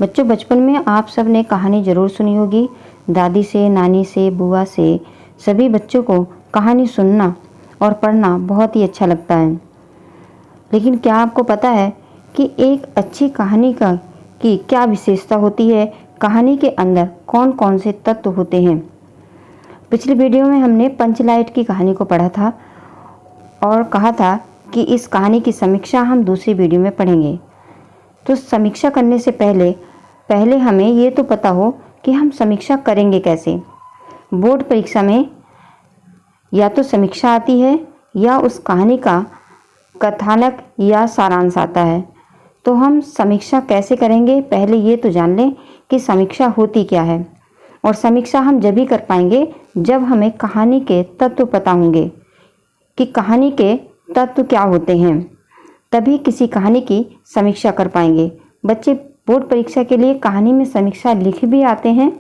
बच्चों, बचपन में आप सब ने कहानी ज़रूर सुनी होगी। दादी से, नानी से, बुआ से, सभी बच्चों को कहानी सुनना और पढ़ना बहुत ही अच्छा लगता है। लेकिन क्या आपको पता है कि एक अच्छी कहानी की क्या विशेषता होती है? कहानी के अंदर कौन कौन से तत्व होते हैं? पिछली वीडियो में हमने पंचलाइट की कहानी को पढ़ा था और कहा था कि इस कहानी की समीक्षा हम दूसरी वीडियो में पढ़ेंगे। तो समीक्षा करने से पहले हमें ये तो पता हो कि हम समीक्षा करेंगे कैसे। बोर्ड परीक्षा में या तो समीक्षा आती है या उस कहानी का कथानक या सारांश आता है। तो हम समीक्षा कैसे करेंगे, पहले ये तो जान लें कि समीक्षा होती क्या है। और समीक्षा हम जब ही कर पाएंगे जब हमें कहानी के तत्व पता होंगे कि कहानी के तत्व क्या होते हैं, तभी किसी कहानी की समीक्षा कर पाएंगे। बच्चे बोर्ड परीक्षा के लिए कहानी में समीक्षा लिख भी आते हैं,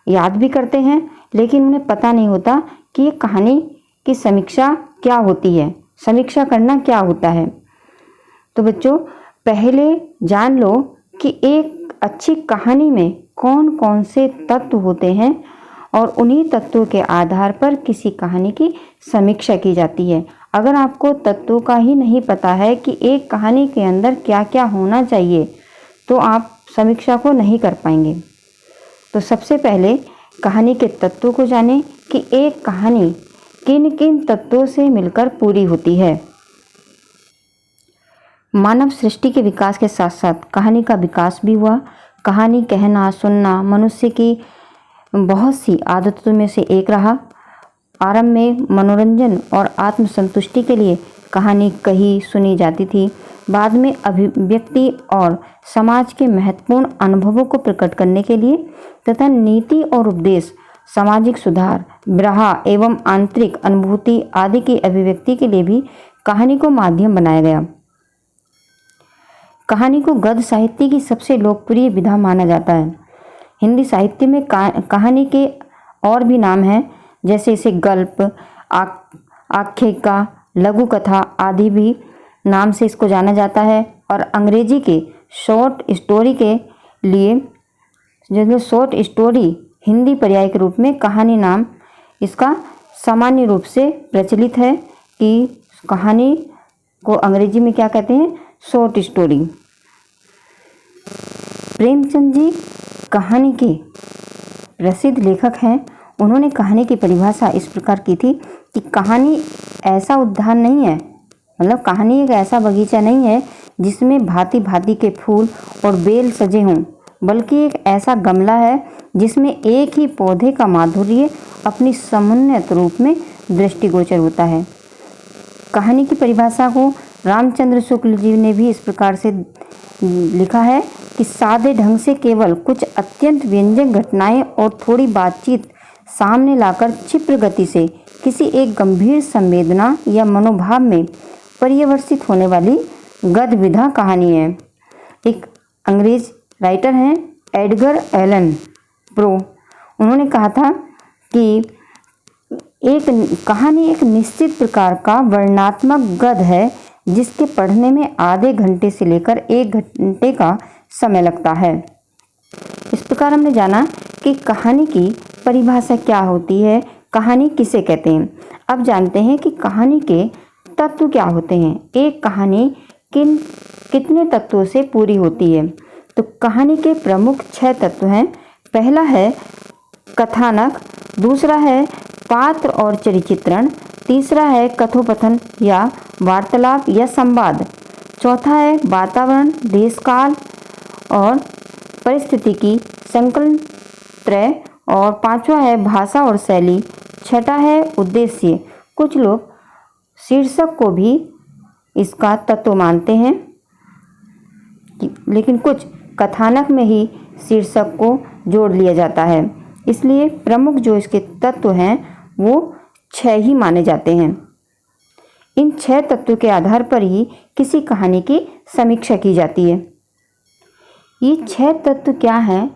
याद भी करते हैं, लेकिन उन्हें पता नहीं होता कि ये कहानी की समीक्षा क्या होती है, समीक्षा करना क्या होता है। तो बच्चों, पहले जान लो कि एक अच्छी कहानी में कौन कौन से तत्व होते हैं और उन्हीं तत्वों के आधार पर किसी कहानी की समीक्षा की जाती है। अगर आपको तत्वों का ही नहीं पता है कि एक कहानी के अंदर क्या क्या होना चाहिए, तो आप समीक्षा को नहीं कर पाएंगे। तो सबसे पहले कहानी के तत्वों को जानें कि एक कहानी किन किन तत्वों से मिलकर पूरी होती है। मानव सृष्टि के विकास के साथ साथ कहानी का विकास भी हुआ। कहानी कहना, सुनना मनुष्य की बहुत सी आदतों में से एक रहा। आरंभ में मनोरंजन और आत्मसंतुष्टि के लिए कहानी कही सुनी जाती थी। बाद में अभिव्यक्ति और समाज के महत्वपूर्ण अनुभवों को प्रकट करने के लिए तथा नीति और उपदेश, सामाजिक सुधार, विरह एवं आंतरिक अनुभूति आदि की अभिव्यक्ति के लिए भी कहानी को माध्यम बनाया गया। कहानी को गद्य साहित्य की सबसे लोकप्रिय विधा माना जाता है। हिंदी साहित्य में कहानी के और भी नाम हैं, जैसे इसे गल्प, आख्यायिका, लघु कथा आदि भी नाम से इसको जाना जाता है। और अंग्रेजी के शॉर्ट स्टोरी के लिए जो शॉर्ट स्टोरी हिंदी पर्याय के रूप में कहानी नाम इसका सामान्य रूप से प्रचलित है कि कहानी को अंग्रेजी में क्या कहते हैं, शॉर्ट स्टोरी। प्रेमचंद जी कहानी के प्रसिद्ध लेखक हैं। उन्होंने कहानी की परिभाषा इस प्रकार की थी कि कहानी ऐसा उद्यान नहीं है, मतलब कहानी एक ऐसा बगीचा नहीं है जिसमें भांति भांति के फूल और बेल सजे हों, बल्कि एक ऐसा गमला है जिसमें एक ही पौधे का माधुर्य अपनी समुन्नत रूप में दृष्टिगोचर होता है। कहानी की परिभाषा को रामचंद्र शुक्ल जी ने भी इस प्रकार से लिखा है कि सादे ढंग से केवल कुछ अत्यंत व्यंजक घटनाएं और थोड़ी बातचीत सामने लाकर क्षिप्र गति से किसी एक गंभीर संवेदना या मनोभाव में पर्यवसित होने वाली गद्य विधा कहानी है। एक अंग्रेज राइटर हैं एडगर एलन प्रो, उन्होंने कहा था कि एक कहानी एक निश्चित प्रकार का वर्णनात्मक गद्य है जिसके पढ़ने में आधे घंटे से लेकर 1 घंटे का समय लगता है। इस प्रकार हमने जाना कि कहानी की परिभाषा क्या होती है, कहानी किसे कहते हैं। अब जानते हैं कि कहानी के तत्व क्या होते हैं। एक कहानी कितने तत्वों से पूरी होती है। तो कहानी के प्रमुख 6 तत्व हैं। पहला है कथानक, दूसरा है पात्र और चरित्रण, तीसरा है कथोपकथन या वार्तालाप या संवाद, चौथा है वातावरण, देश काल और परिस्थिति की संकलन त्रय, और पांचवा है भाषा और शैली, छठा है उद्देश्य। कुछ लोग शीर्षक को भी इसका तत्व मानते हैं, लेकिन कुछ कथानक में ही शीर्षक को जोड़ लिया जाता है। इसलिए प्रमुख जो इसके तत्व हैं वो 6 ही माने जाते हैं। इन 6 तत्वों के आधार पर ही किसी कहानी की समीक्षा की जाती है। ये 6 तत्व क्या हैं,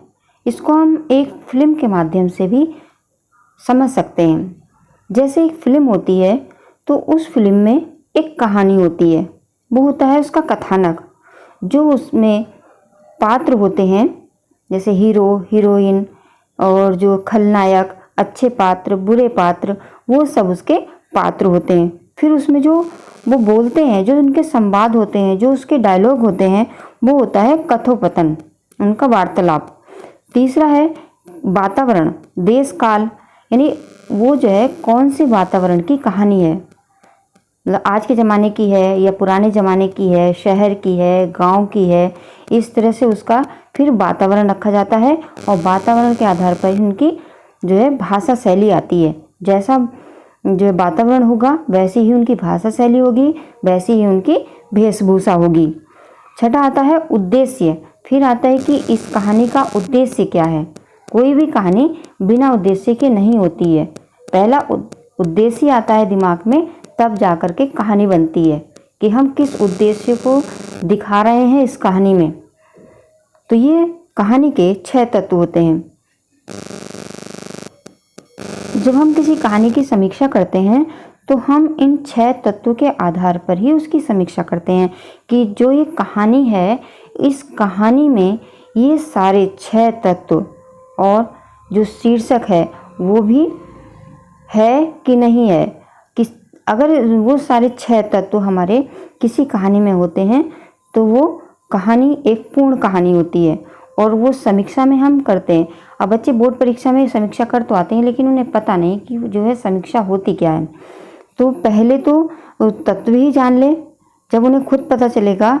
इसको हम एक फिल्म के माध्यम से भी समझ सकते हैं। जैसे एक फिल्म होती है तो उस फिल्म में एक कहानी होती है, वो होता है उसका कथानक। जो उसमें पात्र होते हैं जैसे हीरो, हीरोइन और जो खलनायक, अच्छे पात्र, बुरे पात्र, वो सब उसके पात्र होते हैं। फिर उसमें जो वो बोलते हैं, जो उनके संवाद होते हैं, जो उसके डायलॉग होते हैं, वो होता है कथोपकथन, उनका वार्तालाप। तीसरा है वातावरण, देश काल, यानी वो जो है कौन से वातावरण की कहानी है, मतलब आज के ज़माने की है या पुराने ज़माने की है, शहर की है, गांव की है, इस तरह से उसका फिर वातावरण रखा जाता है। और वातावरण के आधार पर ही उनकी जो है भाषा शैली आती है। जैसा जो वातावरण होगा वैसी ही उनकी भाषा शैली होगी, वैसी ही उनकी वेशभूषा होगी। छठा आता है उद्देश्य। फिर आता है कि इस कहानी का उद्देश्य क्या है। कोई भी कहानी बिना उद्देश्य के नहीं होती है। पहला उद्देश्य आता है दिमाग में, तब जाकर के कहानी बनती है कि हम किस उद्देश्य को दिखा रहे हैं इस कहानी में। तो ये कहानी के 6 तत्व होते हैं। जब हम किसी कहानी की समीक्षा करते हैं तो हम इन 6 तत्वों के आधार पर ही उसकी समीक्षा करते हैं कि जो ये कहानी है, इस कहानी में ये सारे 6 तत्व और जो शीर्षक है वो भी है कि नहीं है। अगर वो सारे 6 तत्व हमारे किसी कहानी में होते हैं तो वो कहानी एक पूर्ण कहानी होती है और वो समीक्षा में हम करते हैं। अब बच्चे बोर्ड परीक्षा में समीक्षा कर तो आते हैं, लेकिन उन्हें पता नहीं कि जो है समीक्षा होती क्या है। तो पहले तो तत्व ही जान ले, जब उन्हें खुद पता चलेगा,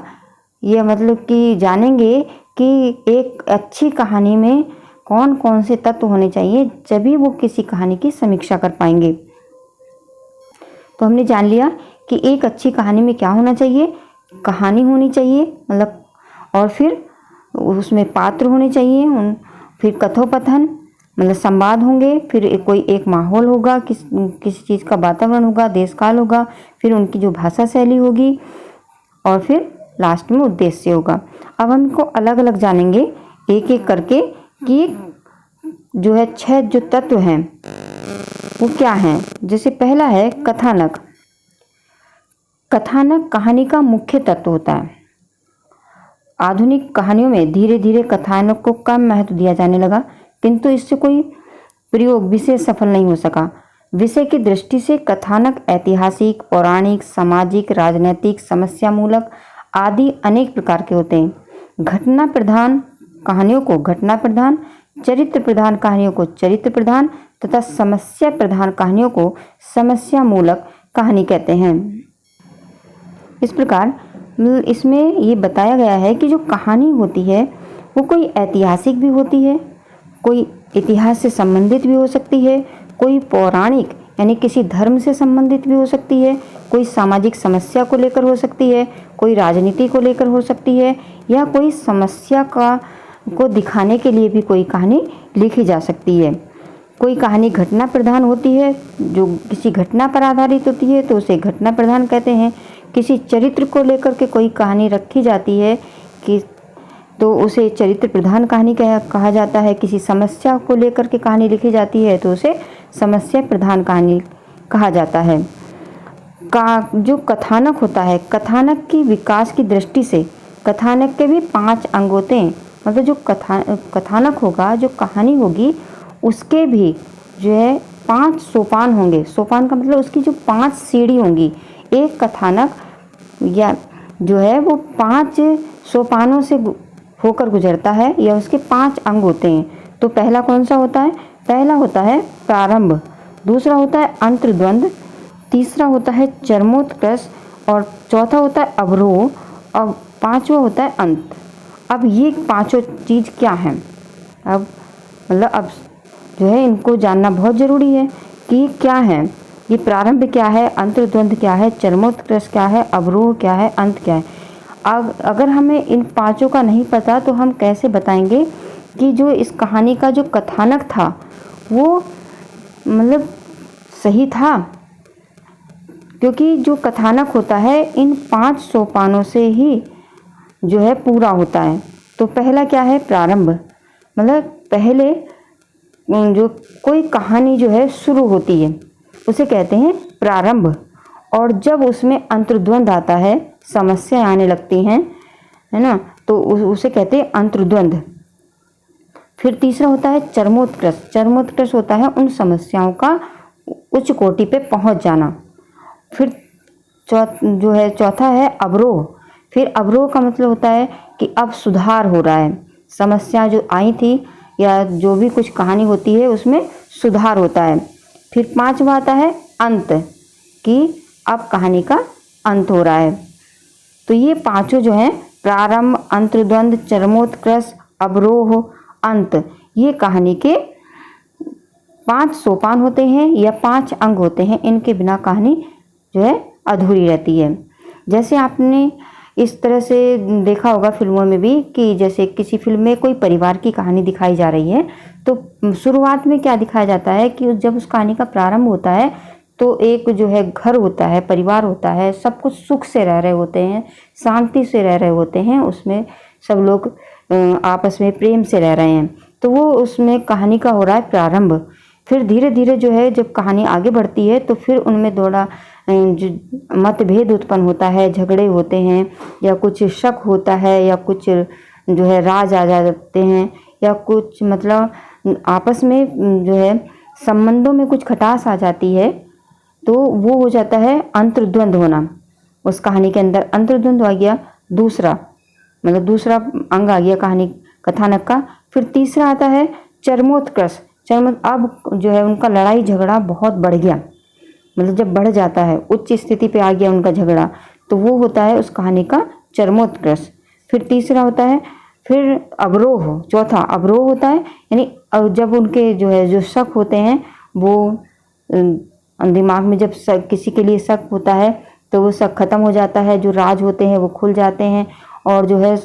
ये मतलब कि जानेंगे कि एक अच्छी कहानी में कौन कौन से तत्व होने चाहिए, जब वो किसी कहानी की समीक्षा कर पाएंगे। तो हमने जान लिया कि एक अच्छी कहानी में क्या होना चाहिए, कहानी होनी चाहिए मतलब, और फिर उसमें पात्र होने चाहिए, फिर कथोपकथन मतलब संवाद होंगे, फिर कोई एक माहौल होगा, किसी चीज़ का वातावरण होगा, देश काल होगा, फिर उनकी जो भाषा शैली होगी, और फिर लास्ट में उद्देश्य होगा। अब हम इनको अलग अलग जानेंगे एक एक करके कि जो है 6 जो तत्व हैं वो क्या हैं। जैसे पहला है कथानक। कथानक कहानी का मुख्य तत्व होता है। आधुनिक कहानियों में धीरे धीरे कथानक को कम महत्व दिया जाने लगा, किंतु इससे कोई प्रयोग विशेष सफल नहीं हो सका। विषय की दृष्टि से कथानक ऐतिहासिक, पौराणिक, सामाजिक, राजनैतिक, समस्यामूलक आदि अनेक प्रकार के होते हैं। घटना प्रधान कहानियों को घटना प्रधान, चरित्र प्रधान कहानियों को चरित्र प्रधान तथा समस्या प्रधान कहानियों को समस्या मूलक कहानी कहते हैं। इस प्रकार इसमें ये बताया गया है कि जो कहानी होती है वो कोई ऐतिहासिक भी होती है, कोई इतिहास से संबंधित भी हो सकती है, कोई पौराणिक यानी किसी धर्म से संबंधित भी हो सकती है, कोई सामाजिक समस्या को लेकर हो सकती है, कोई राजनीति को लेकर हो सकती है, या कोई समस्या को दिखाने के लिए भी कोई कहानी लिखी जा सकती है। कोई कहानी घटना प्रधान होती है, जो किसी घटना पर आधारित होती है तो उसे घटना प्रधान कहते हैं। किसी चरित्र को लेकर के कोई कहानी रखी जाती है कि तो उसे चरित्र प्रधान कहानी कहा जाता है। किसी समस्या को लेकर के कहानी लिखी जाती है तो उसे समस्या प्रधान कहानी कहा जाता है। जो कथानक होता है, कथानक की विकास की दृष्टि से कथानक के भी 5 अंग होते हैं। मतलब जो कथानक होगा, जो कहानी होगी, उसके भी जो है 5 सोपान होंगे। सोपान का मतलब उसकी जो 5 सीढ़ी होंगी। एक कथानक या जो है वो 5 सोपानों से होकर गुजरता है, या उसके 5 अंग होते हैं। तो पहला कौन सा होता है? पहला होता है प्रारंभ, दूसरा होता है अंतर्द्वंद, तीसरा होता है चरमोत्कर्ष, और चौथा होता है अवरोह, और 5वां होता है अंत। अब ये 5 चीज़ क्या हैं? अब जो है इनको जानना बहुत ज़रूरी है कि क्या है। ये प्रारंभ क्या है, अंतर्द्वंद क्या है, चरमोत्कर्ष क्या है, अवरोह क्या है, अंत क्या है। अगर हमें इन 5 का नहीं पता तो हम कैसे बताएंगे कि जो इस कहानी का जो कथानक था वो मतलब सही था? क्योंकि जो कथानक होता है इन 5 सोपानों से ही जो है पूरा होता है। तो पहला क्या है? प्रारंभ। मतलब पहले जो कोई कहानी जो है शुरू होती है उसे कहते हैं प्रारंभ, और जब उसमें अंतर्द्वंद आता है, समस्या आने लगती हैं, है ना, तो उसे कहते हैं अंतर्द्वंद। फिर तीसरा होता है चरमोत्कर्ष। चरमोत्कर्ष होता है उन समस्याओं का उच्च कोटि पे पहुंच जाना। फिर चौथा है अवरोह। फिर अवरोह का मतलब होता है कि अब सुधार हो रहा है, समस्या जो आई थी या जो भी कुछ कहानी होती है उसमें सुधार होता है। फिर पांचवा आता है अंत, कि अब कहानी का अंत हो रहा है। तो ये पांचों जो हैं, प्रारंभ, अंतर्द्वंद, चरमोत्कर्ष, अवरोह, अंत, ये कहानी के 5 सोपान होते हैं या 5 अंग होते हैं। इनके बिना कहानी जो है अधूरी रहती है। जैसे आपने इस तरह से देखा होगा फिल्मों में भी कि जैसे किसी फिल्म में कोई परिवार की कहानी दिखाई जा रही है तो शुरुआत में क्या दिखाया जाता है कि जब उस कहानी का प्रारंभ होता है तो एक जो है घर होता है, परिवार होता है, सब कुछ सुख से रह रहे होते हैं, शांति से रह रहे होते हैं, उसमें सब लोग आपस में प्रेम से रह रहे हैं। तो वो उसमें कहानी का हो रहा है प्रारंभ। फिर धीरे धीरे जो है जब कहानी आगे बढ़ती है तो फिर उनमें थोड़ा मतभेद उत्पन्न होता है, झगड़े होते हैं या कुछ शक होता है या कुछ जो है राज आ जाते हैं या कुछ मतलब आपस में जो है संबंधों में कुछ खटास आ जाती है, तो वो हो जाता है अंतर्द्वंद होना। उस कहानी के अंदर अंतर्द्वंद आ गया, दूसरा मतलब दूसरा अंग आ गया कहानी कथानक का। फिर तीसरा आता है चरमोत्कर्ष। अब जो है उनका लड़ाई झगड़ा बहुत बढ़ गया, मतलब जब बढ़ जाता है, उच्च स्थिति पे आ गया उनका झगड़ा, तो वो होता है उस कहानी का चरमोत्कर्ष। फिर तीसरा होता है फिर अवरोह। चौथा अवरोह होता है, यानी जब उनके जो है जो शक होते हैं वो दिमाग में जब किसी के लिए शक होता है तो वो शक खत्म हो जाता है, जो राज होते हैं वो खुल जाते हैं और जो है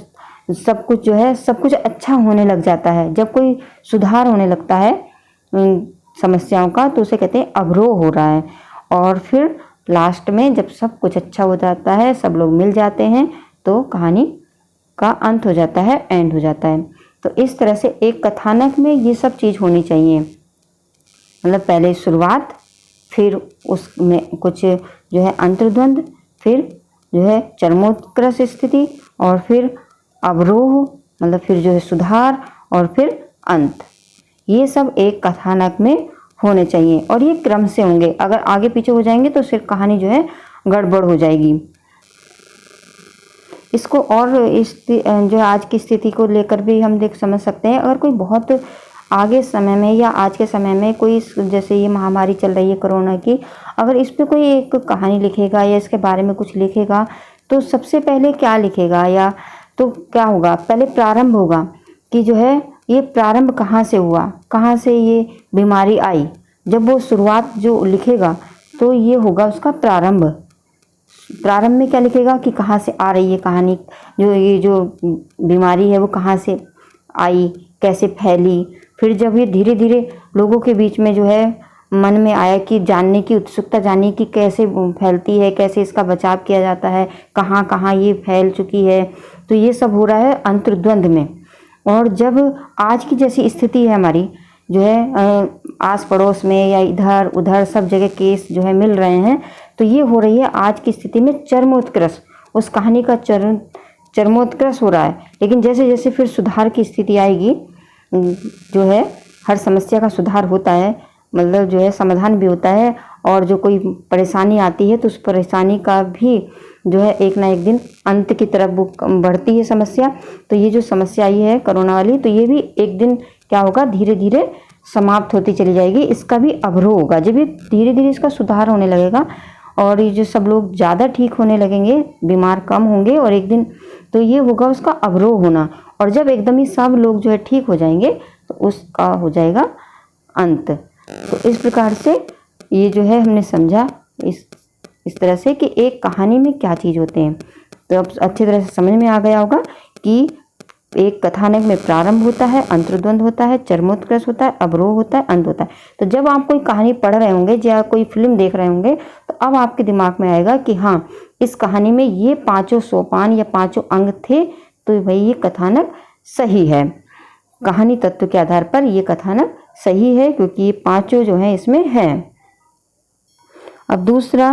सब कुछ जो है सब कुछ अच्छा होने लग जाता है। जब कोई सुधार होने लगता है समस्याओं का तो उसे कहते हैं अवरोह हो रहा है। और फिर लास्ट में जब सब कुछ अच्छा हो जाता है, सब लोग मिल जाते हैं, तो कहानी का अंत हो जाता है, एंड हो जाता है। तो इस तरह से एक कथानक में ये सब चीज़ होनी चाहिए, मतलब पहले शुरुआत, फिर उसमें कुछ जो है अंतर्द्वंद, फिर जो है चरमोत्कर्ष स्थिति, और फिर अवरोह मतलब फिर जो है सुधार, और फिर अंत। ये सब एक कथानक में होने चाहिए और ये क्रम से होंगे। अगर आगे पीछे हो जाएंगे तो फिर कहानी जो है गड़बड़ हो जाएगी। इसको और इस जो आज की स्थिति को लेकर भी हम समझ सकते हैं। अगर कोई बहुत आगे समय में या आज के समय में कोई जैसे ये महामारी चल रही है कोरोना की, अगर इस पे कोई एक कहानी लिखेगा या इसके बारे में कुछ लिखेगा तो सबसे पहले क्या लिखेगा या तो क्या होगा, पहले प्रारंभ होगा कि जो है ये प्रारंभ कहाँ से हुआ, कहाँ से ये बीमारी आई। जब वो शुरुआत जो लिखेगा तो ये होगा उसका प्रारंभ। प्रारंभ में क्या लिखेगा कि कहाँ से आ रही है कहानी, जो ये जो बीमारी है वो कहाँ से आई, कैसे फैली। फिर जब ये धीरे धीरे लोगों के बीच में जो है मन में आया कि जानने की उत्सुकता जानी कि कैसे फैलती है, कैसे इसका बचाव किया जाता है, कहाँ कहाँ ये फैल चुकी है, तो ये सब हो रहा है अंतर्द्वंद में। और जब आज की जैसी स्थिति है हमारी जो है आस पड़ोस में या इधर उधर सब जगह केस जो है मिल रहे हैं, तो ये हो रही है आज की स्थिति में चरमोत्कर्ष। उस कहानी का चरमोत्कर्ष हो रहा है। लेकिन जैसे जैसे फिर सुधार की स्थिति आएगी, जो है हर समस्या का सुधार होता है, मतलब जो है समाधान भी होता है, और जो कोई परेशानी आती है तो उस परेशानी का भी जो है एक ना एक दिन अंत की तरफ वो बढ़ती है समस्या। तो ये जो समस्या आई है कोरोना वाली, तो ये भी एक दिन क्या होगा, धीरे धीरे समाप्त होती चली जाएगी। इसका भी अवरोह होगा। जब ये धीरे धीरे इसका सुधार होने लगेगा और ये जो सब लोग ज़्यादा ठीक होने लगेंगे, बीमार कम होंगे, और एक दिन तो ये होगा उसका अवरोह होना। और जब एकदम ही सब लोग जो है ठीक हो जाएंगे तो उसका हो जाएगा अंत। तो इस प्रकार से ये जो है हमने समझा इस तरह से कि एक कहानी में क्या चीज़ होते हैं। तो अब अच्छी तरह से समझ में आ गया होगा कि एक कथानक में प्रारंभ होता है, अंतर्द्वंद होता है, चरमोत्कर्ष होता है, अवरोह होता है, अंत होता है। तो जब आप कोई कहानी पढ़ रहे होंगे या कोई फिल्म देख रहे होंगे तो अब आपके दिमाग में आएगा कि हाँ, इस कहानी में ये 5 सोपान या 5 अंग थे, तो भाई ये कथानक सही है। कहानी तत्व के आधार पर ये कथानक सही है क्योंकि ये 5 जो हैं इसमें हैं। अब दूसरा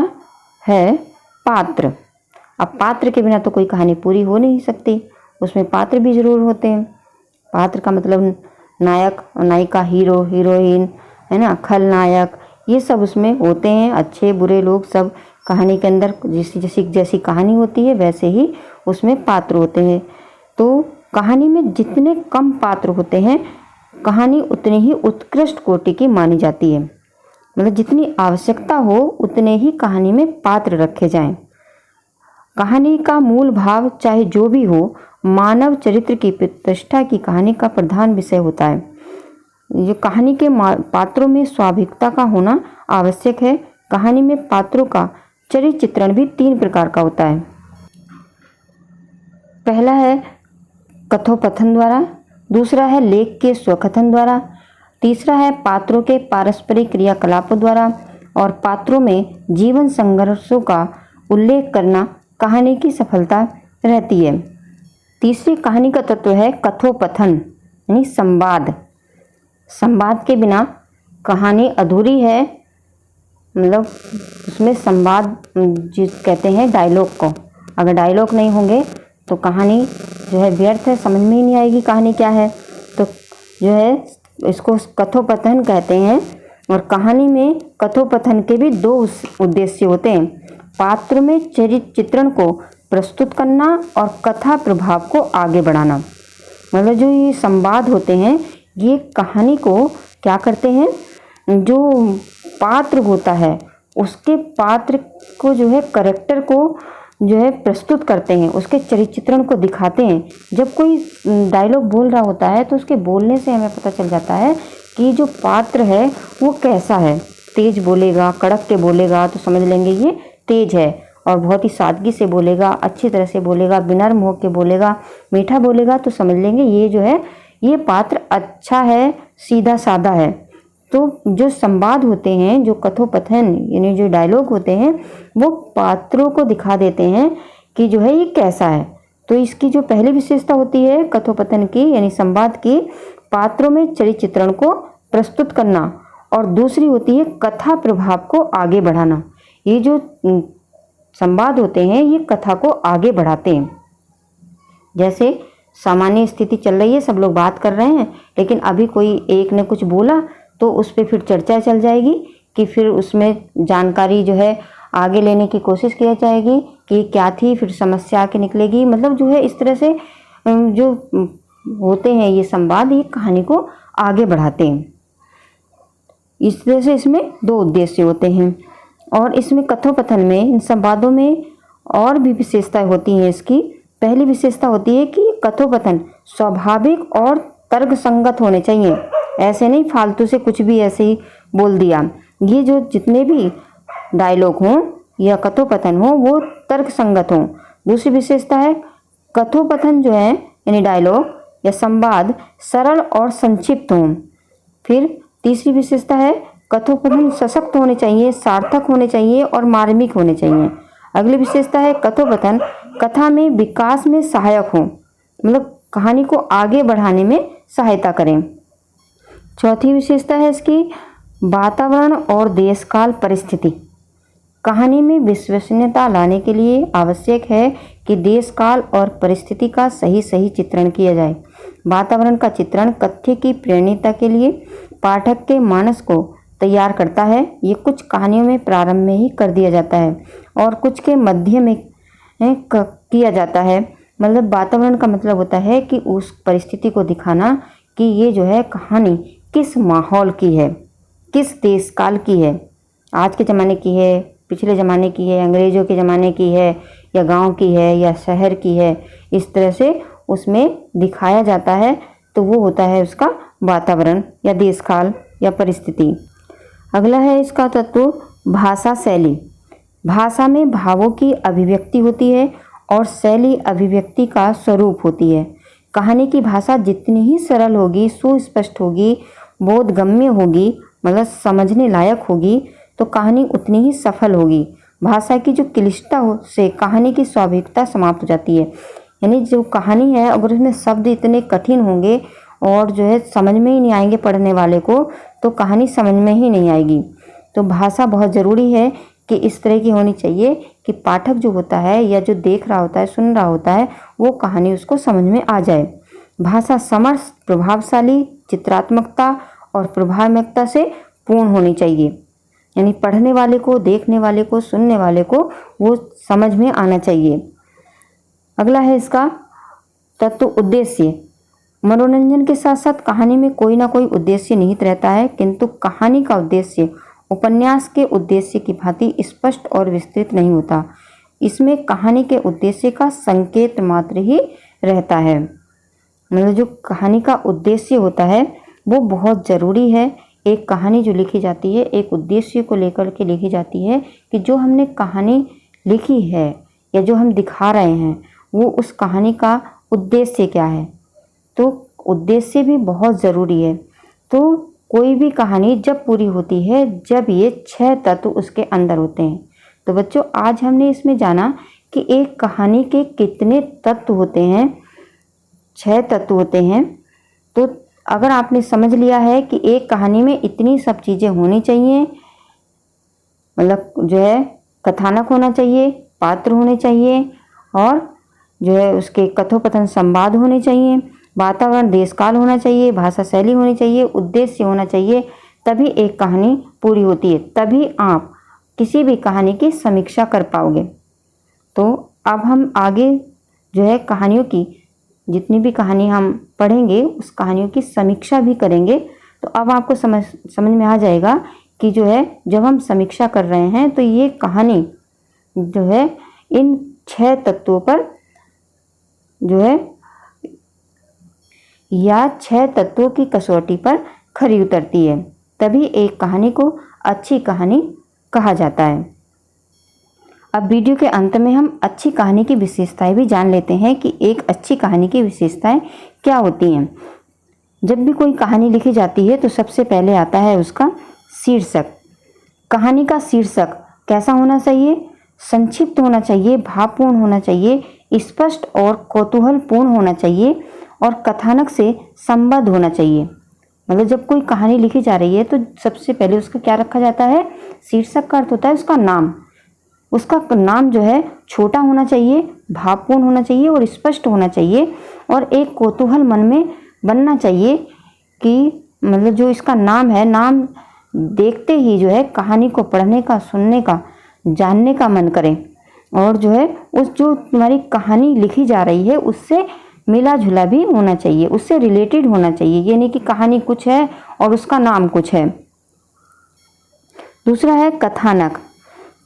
है पात्र। अब पात्र के बिना तो कोई कहानी पूरी हो नहीं सकती, उसमें पात्र भी जरूर होते हैं। पात्र का मतलब नायक नायिका, हीरो हीरोइन, है ना, खलनायक, ये सब उसमें होते हैं। अच्छे बुरे लोग सब कहानी के अंदर जैसी कहानी होती है वैसे ही उसमें पात्र होते हैं। तो कहानी में जितने कम पात्र होते हैं कहानी उतनी ही उत्कृष्ट कोटि की मानी जाती है। मतलब जितनी आवश्यकता हो उतने ही कहानी में पात्र रखे जाएं। कहानी का मूल भाव चाहे जो भी हो, मानव चरित्र की प्रतिष्ठा की कहानी का प्रधान विषय होता है। जो कहानी के पात्रों में स्वाभाविकता का होना आवश्यक है। कहानी में पात्रों का चरित्र चित्रण भी 3 प्रकार का होता है। पहला है कथोपकथन द्वारा, दूसरा है लेख के स्वकथन द्वारा, तीसरा है पात्रों के पारस्परिक क्रियाकलापों द्वारा, और पात्रों में जीवन संघर्षों का उल्लेख करना कहानी की सफलता रहती है। तीसरी कहानी का तत्व है कथोपकथन यानी संवाद। संवाद के बिना कहानी अधूरी है। मतलब उसमें संवाद जिस कहते हैं डायलॉग को, अगर डायलॉग नहीं होंगे तो कहानी जो है व्यर्थ है, समझ में ही नहीं आएगी कहानी क्या है। तो जो है इसको कथोपकथन कहते हैं। और कहानी में कथोपकथन के भी 2 उद्देश्य होते हैं, पात्र में चरित्र चित्रण को प्रस्तुत करना और कथा प्रभाव को आगे बढ़ाना। मतलब जो ये संवाद होते हैं ये कहानी को क्या करते हैं, जो पात्र होता है उसके पात्र को जो है करेक्टर को जो है प्रस्तुत करते हैं, उसके चरित्र चित्रण को दिखाते हैं। जब कोई डायलॉग बोल रहा होता है तो उसके बोलने से हमें पता चल जाता है कि जो पात्र है वो कैसा है। तेज बोलेगा, कड़क के बोलेगा तो समझ लेंगे ये तेज है, और बहुत ही सादगी से बोलेगा, अच्छी तरह से बोलेगा, विनम्र होकर बोलेगा, मीठा बोलेगा तो समझ लेंगे ये जो है ये पात्र अच्छा है, सीधा साधा है। तो जो संवाद होते हैं, जो कथोपकथन यानी जो डायलॉग होते हैं वो पात्रों को दिखा देते हैं कि जो है ये कैसा है। तो इसकी जो पहली विशेषता होती है कथोपकथन की यानी संवाद की, पात्रों में चरित्र चित्रण को प्रस्तुत करना, और दूसरी होती है कथा प्रभाव को आगे बढ़ाना। ये जो संवाद होते हैं ये कथा को आगे बढ़ाते हैं। जैसे सामान्य स्थिति चल रही है, सब लोग बात कर रहे हैं, लेकिन अभी कोई एक ने कुछ बोला तो उस पर फिर चर्चा चल जाएगी कि फिर उसमें जानकारी जो है आगे लेने की कोशिश की जाएगी कि क्या थी, फिर समस्या आके निकलेगी। मतलब जो है इस तरह से जो होते हैं ये संवाद, ये कहानी को आगे बढ़ाते हैं। इस तरह से इसमें 2 उद्देश्य होते हैं। और इसमें कथोपकथन में, इन संवादों में और भी विशेषताएं होती हैं। इसकी पहली विशेषता होती है कि कथोपकथन स्वाभाविक और तर्कसंगत होने चाहिए। ऐसे नहीं फालतू से कुछ भी ऐसे ही बोल दिया। ये जो जितने भी डायलॉग हों या कथोपकथन हो वो तर्कसंगत हों। दूसरी विशेषता है कथोपकथन जो है यानी डायलॉग या संवाद सरल और संक्षिप्त हों। फिर तीसरी विशेषता है कथोपकथन सशक्त होने चाहिए, सार्थक होने चाहिए और मार्मिक होने चाहिए। अगली विशेषता है कथोपकथन कथा में विकास में सहायक हो, मतलब कहानी को आगे बढ़ाने में सहायता करें। चौथी विशेषता है इसकी वातावरण और देशकाल परिस्थिति। कहानी में विश्वसनीयता लाने के लिए आवश्यक है कि देश काल और परिस्थिति का सही चित्रण किया जाए। वातावरण का चित्रण कथ्य की प्रेरणा के लिए पाठक के मानस को तैयार करता है। ये कुछ कहानियों में प्रारंभ में ही कर दिया जाता है और कुछ के मध्य में किया जाता है। मतलब वातावरण का मतलब होता है कि उस परिस्थिति को दिखाना कि ये जो है कहानी किस माहौल की है, किस देश काल की है, आज के ज़माने की है, पिछले ज़माने की है, अंग्रेज़ों के ज़माने की है, या गांव की है, या शहर की है। इस तरह से उसमें दिखाया जाता है। तो वो होता है उसका वातावरण या देश काल या परिस्थिति। अगला है इसका तत्व भाषा शैली। भाषा में भावों की अभिव्यक्ति होती है और शैली अभिव्यक्ति का स्वरूप होती है। कहानी की भाषा जितनी ही सरल होगी, सुस्पष्ट होगी, बोधगम्य होगी, मतलब समझने लायक होगी, तो कहानी उतनी ही सफल होगी। भाषा की जो क्लिष्टता से कहानी की स्वाभाविकता समाप्त हो जाती है। यानी जो कहानी है अगर उसमें शब्द इतने कठिन होंगे और जो है समझ में ही नहीं आएंगे पढ़ने वाले को, तो कहानी समझ में ही नहीं आएगी। तो भाषा बहुत ज़रूरी है कि इस तरह की होनी चाहिए कि पाठक जो होता है या जो देख रहा होता है, सुन रहा होता है, वो कहानी उसको समझ में आ जाए। भाषा समर्थ, प्रभावशाली, चित्रात्मकता और प्रभावकता से पूर्ण होनी चाहिए। यानी पढ़ने वाले को, देखने वाले को, सुनने वाले को वो समझ में आना चाहिए। अगला है इसका तत्व उद्देश्य। मनोरंजन के साथ साथ कहानी में कोई ना कोई उद्देश्य निहित रहता है, किंतु कहानी का उद्देश्य उपन्यास के उद्देश्य की भांति स्पष्ट और विस्तृत नहीं होता। इसमें कहानी के उद्देश्य का संकेत मात्र ही रहता है। मतलब जो कहानी का उद्देश्य होता है वो बहुत ज़रूरी है। एक कहानी जो लिखी जाती है एक उद्देश्य को लेकर के लिखी जाती है कि जो हमने कहानी लिखी है या जो हम दिखा रहे हैं वो उस कहानी का उद्देश्य क्या है। तो उद्देश्य भी बहुत ज़रूरी है। तो कोई भी कहानी जब पूरी होती है जब ये 6 तत्व उसके अंदर होते हैं। तो बच्चों आज हमने इसमें जाना कि एक कहानी के कितने तत्व होते हैं। 6 तत्व होते हैं। तो अगर आपने समझ लिया है कि एक कहानी में इतनी सब चीज़ें होनी चाहिए, मतलब जो है कथानक होना चाहिए, पात्र होने चाहिए और जो है उसके कथोपकथन संवाद होने चाहिए, वातावरण देशकाल होना चाहिए, भाषा शैली होनी चाहिए, उद्देश्य होना चाहिए, तभी एक कहानी पूरी होती है। तभी आप किसी भी कहानी की समीक्षा कर पाओगे। तो अब हम आगे जो है कहानियों की जितनी भी कहानी हम पढ़ेंगे उस कहानियों की समीक्षा भी करेंगे। तो अब आपको समझ में आ जाएगा कि जो है जब हम समीक्षा कर रहे हैं तो ये कहानी जो है इन 6 तत्वों पर जो है या 6 तत्वों की कसौटी पर खरी उतरती है, तभी एक कहानी को अच्छी कहानी कहा जाता है। अब वीडियो के अंत में हम अच्छी कहानी की विशेषताएं भी जान लेते हैं कि एक अच्छी कहानी की विशेषताएं क्या होती हैं। जब भी कोई कहानी लिखी जाती है तो सबसे पहले आता है उसका शीर्षक। कहानी का शीर्षक कैसा होना चाहिए? संक्षिप्त होना चाहिए, भावपूर्ण होना चाहिए, स्पष्ट और कौतूहलपूर्ण होना चाहिए और कथानक से संबद्ध होना चाहिए। मतलब जब कोई कहानी लिखी जा रही है तो सबसे पहले उसका क्या रखा जाता है? शीर्षक का अर्थ होता है उसका नाम। उसका नाम जो है छोटा होना चाहिए, भावपूर्ण होना चाहिए और स्पष्ट होना चाहिए और एक कौतूहल मन में बनना चाहिए कि मतलब जो इसका नाम है, नाम देखते ही जो है कहानी को पढ़ने का, सुनने का, जानने का मन करे और जो है उस जो तुम्हारी कहानी लिखी जा रही है उससे मिला जुला भी होना चाहिए, उससे रिलेटेड होना चाहिए। ये नहीं कि कहानी कुछ है और उसका नाम कुछ है। दूसरा है कथानक।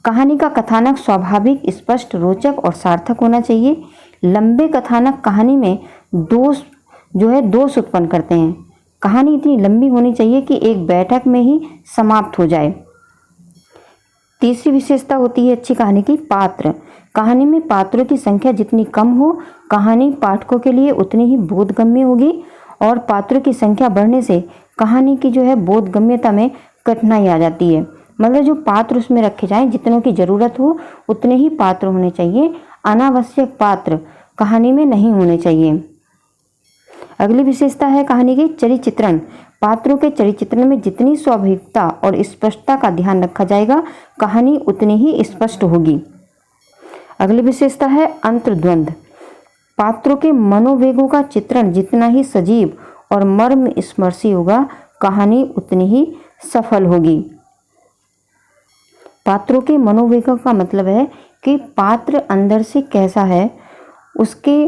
कहानी का कथानक स्वाभाविक, स्पष्ट, रोचक और सार्थक होना चाहिए। लंबे कथानक कहानी में दोष उत्पन्न करते हैं। कहानी इतनी लंबी होनी चाहिए कि एक बैठक में ही समाप्त हो जाए। तीसरी विशेषता होती है अच्छी कहानी की पात्र। कहानी में पात्रों की संख्या जितनी कम हो कहानी पाठकों के लिए उतनी ही बोधगम्य होगी और पात्रों की संख्या बढ़ने से कहानी की जो है बोधगम्यता में कठिनाई आ जाती है। मतलब जो पात्र उसमें रखे जाएं, जितनों की ज़रूरत हो उतने ही पात्र होने चाहिए। अनावश्यक पात्र कहानी में नहीं होने चाहिए। अगली विशेषता है कहानी की चरिचित्रण। पात्रों के चरिचित्रण में जितनी स्वाभाविकता और स्पष्टता का ध्यान रखा जाएगा कहानी उतनी ही स्पष्ट होगी। अगली विशेषता है अंतर्द्वंद। पात्रों के मनोवेगों का चित्रण जितना ही सजीव और मर्म स्पर्शी होगा कहानी उतनी ही सफल होगी। पात्रों के मनोवेगों का मतलब है कि पात्र अंदर से कैसा है, उसके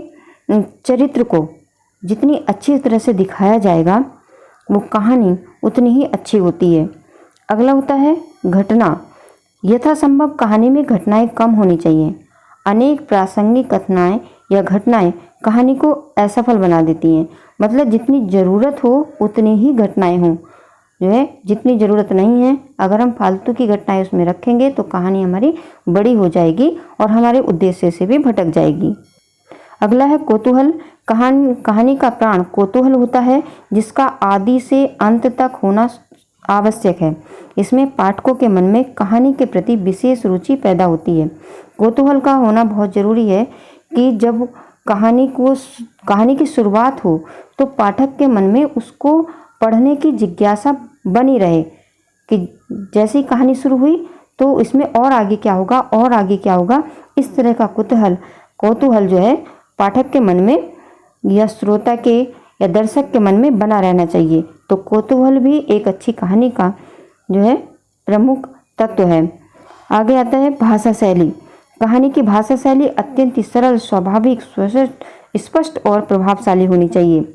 चरित्र को जितनी अच्छी तरह से दिखाया जाएगा वो कहानी उतनी ही अच्छी होती है। अगला होता है घटना। यथासंभव कहानी में घटनाएं कम होनी चाहिए। अनेक प्रासंगिक कथनाएं या घटनाएं कहानी को असफल बना देती हैं। मतलब जितनी ज़रूरत हो उतनी ही घटनाएं हों, जो है जितनी ज़रूरत नहीं है अगर हम फालतू की घटनाएं उसमें रखेंगे तो कहानी हमारी बड़ी हो जाएगी और हमारे उद्देश्य से भी भटक जाएगी। अगला है कौतूहल। कहानी का प्राण कौतूहल होता है जिसका आदि से अंत तक होना आवश्यक है। इसमें पाठकों के मन में कहानी के प्रति विशेष रुचि पैदा होती है। कौतूहल का होना बहुत ज़रूरी है कि जब कहानी की शुरुआत हो तो पाठक के मन में उसको पढ़ने की जिज्ञासा बनी रहे कि जैसी कहानी शुरू हुई तो इसमें और आगे क्या होगा और आगे क्या होगा। इस तरह का कौतूहल जो है पाठक के मन में या श्रोता के या दर्शक के मन में बना रहना चाहिए। तो कौतूहल भी एक अच्छी कहानी का जो है प्रमुख तत्व है। आगे आता है भाषा शैली। कहानी की भाषा शैली अत्यंत ही सरल, स्वाभाविक, स्पष्ट और प्रभावशाली होनी चाहिए।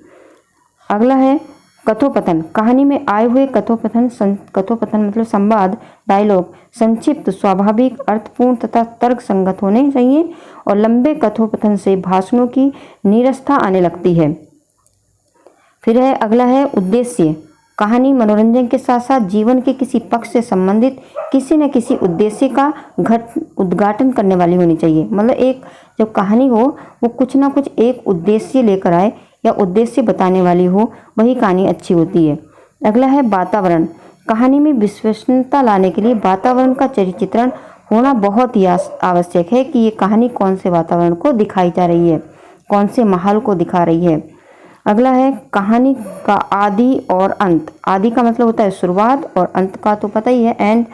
अगला है कथोपकथन। कहानी में आए हुए कथोपकथन मतलब संवाद, डायलॉग संक्षिप्त, स्वाभाविक, अर्थपूर्ण तथा तर्क संगत होने चाहिए और लंबे कथोपकथन से भाषणों की नीरसता आने लगती है। फिर है अगला है उद्देश्य। कहानी मनोरंजन के साथ साथ जीवन के किसी पक्ष से संबंधित किसी न किसी उद्देश्य का उद्घाटन करने वाली होनी चाहिए। मतलब एक जो कहानी हो वो कुछ ना कुछ एक उद्देश्य लेकर आए या उद्देश्य बताने वाली हो, वही कहानी अच्छी होती है। अगला है वातावरण। कहानी में विश्वसनीयता लाने के लिए वातावरण का चित्रण होना बहुत ही आवश्यक है कि ये कहानी कौन से वातावरण को दिखाई जा रही है, कौन से माहौल को दिखा रही है। अगला है कहानी का आदि और अंत। आदि का मतलब होता है शुरुआत और अंत का तो पता ही है एंड।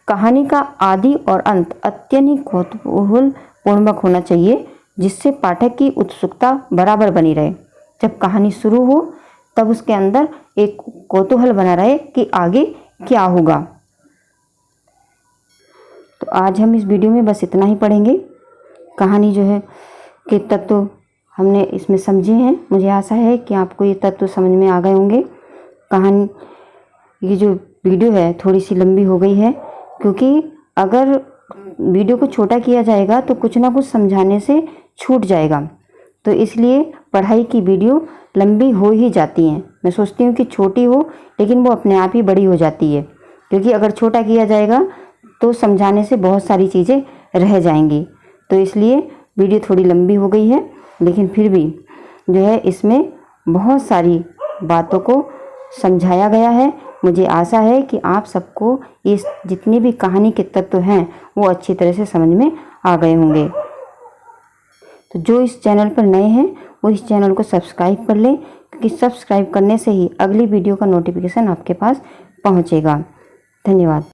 कहानी का आदि और अंत अत्यंत कौतूहलपूर्वक होना चाहिए, जिससे पाठक की उत्सुकता बराबर बनी रहे। जब कहानी शुरू हो तब उसके अंदर एक कौतूहल बना रहे कि आगे क्या होगा। तो आज हम इस वीडियो में बस इतना ही पढ़ेंगे। कहानी जो है के तत्व हमने इसमें समझे हैं। मुझे आशा है कि आपको ये तत्व समझ में आ गए होंगे। कहानी ये जो वीडियो है थोड़ी सी लंबी हो गई है, क्योंकि अगर वीडियो को छोटा किया जाएगा तो कुछ ना कुछ समझाने से छूट जाएगा। तो इसलिए पढ़ाई की वीडियो लंबी हो ही जाती हैं। मैं सोचती हूँ कि छोटी हो लेकिन वो अपने आप ही बड़ी हो जाती है, क्योंकि अगर छोटा किया जाएगा तो समझाने से बहुत सारी चीज़ें रह जाएंगी। तो इसलिए वीडियो थोड़ी लंबी हो गई है, लेकिन फिर भी जो है इसमें बहुत सारी बातों को समझाया गया है। मुझे आशा है कि आप सबको इस जितनी भी कहानी के तत्व हैं वो अच्छी तरह से समझ में आ गए होंगे। तो जो इस चैनल पर नए हैं वो इस चैनल को सब्सक्राइब कर लें, क्योंकि सब्सक्राइब करने से ही अगली वीडियो का नोटिफिकेशन आपके पास पहुंचेगा। धन्यवाद।